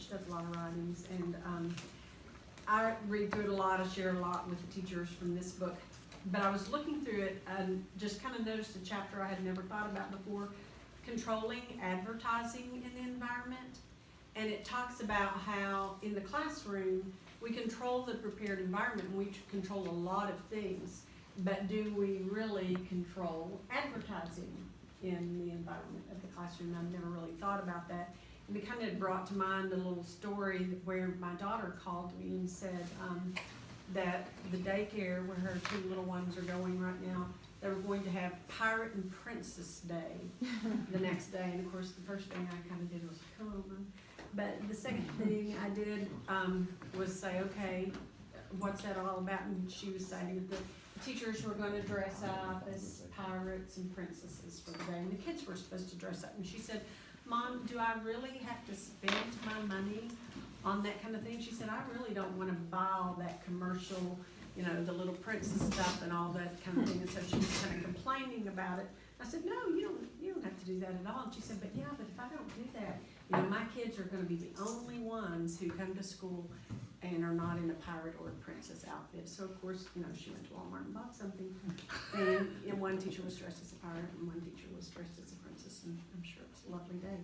does a lot of writings, and I read through it a lot. I share a lot with the teachers from this book. But I was looking through it and just kind of noticed a chapter I had never thought about before, controlling advertising in the environment. And it talks about how in the classroom, we control the prepared environment and we control a lot of things. But do we really control advertising in the environment of the classroom? I've never really thought about that. And it kind of brought to mind a little story where my daughter called me and said, that the daycare where her two little ones are going right now, they were going to have Pirate and Princess Day the next day. And of course, the first thing I kind of did was come over. But the second thing I did was say, okay, what's that all about? And she was saying that the teachers were going to dress up as pirates and princesses for the day. And the kids were supposed to dress up. And she said, Mom, do I really have to spend my money on that kind of thing? She said, I really don't want to buy all that commercial, you know, the little princess stuff and all that kind of thing. And so she was kind of complaining about it. I said, no, you don't have to do that at all. And she said, but yeah, but if I don't do that, you know, my kids are going to be the only ones who come to school and are not in a pirate or a princess outfit. So of course, you know, she went to Walmart and bought something. And one teacher was dressed as a pirate and one teacher was dressed as a princess. And I'm sure it was a lovely day.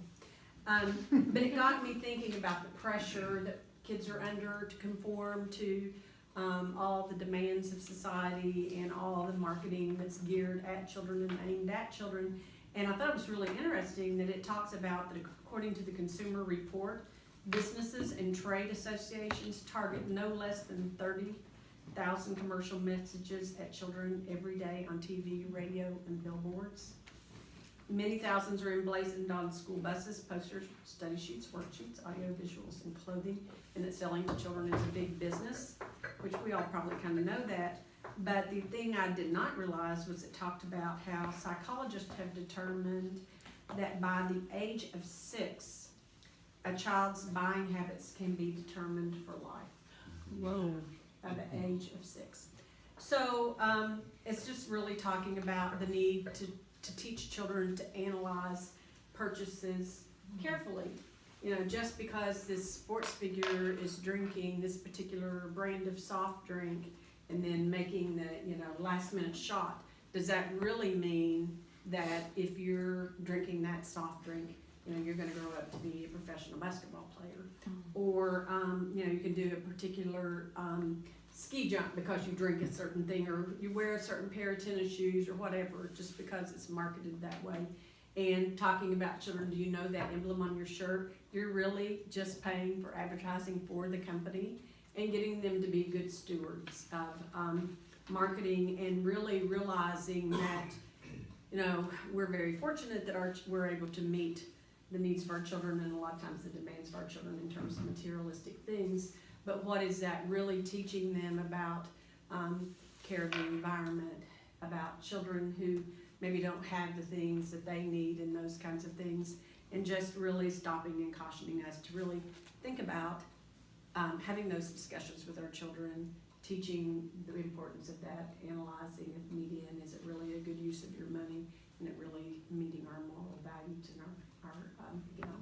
But it got me thinking about the pressure that kids are under to conform to all the demands of society and all the marketing that's geared at children and aimed at children. And I thought it was really interesting that it talks about that according to the Consumer Report, businesses and trade associations target no less than 30,000 commercial messages at children every day on TV, radio, and billboards. Many thousands are emblazoned on school buses, posters, study sheets, worksheets, audio, visuals, and clothing, and that selling to children is a big business, which we all probably kind of know that. But the thing I did not realize was it talked about how psychologists have determined that by the age of 6, a child's buying habits can be determined for life. Whoa. By the age of 6. So it's just really talking about the need to teach children to analyze purchases carefully. You know, just because this sports figure is drinking this particular brand of soft drink and then making the, you know, last minute shot, does that really mean that if you're drinking that soft drink, you know, you're going to grow up to be a professional basketball player? Or, you know, you can do a particular ski jump because you drink a certain thing, or you wear a certain pair of tennis shoes or whatever, just because it's marketed that way. And talking about children, do you know that emblem on your shirt? You're really just paying for advertising for the company and getting them to be good stewards of marketing, and really realizing that, you know, we're very fortunate that we're able to meet the needs of our children and a lot of times the demands of our children in terms of materialistic things. But what is that really teaching them about care of the environment, about children who maybe don't have the things that they need and those kinds of things, and just really stopping and cautioning us to really think about having those discussions with our children, teaching the importance of that, analyzing of media, and is it really a good use of your money, and it really meeting our moral values and our again,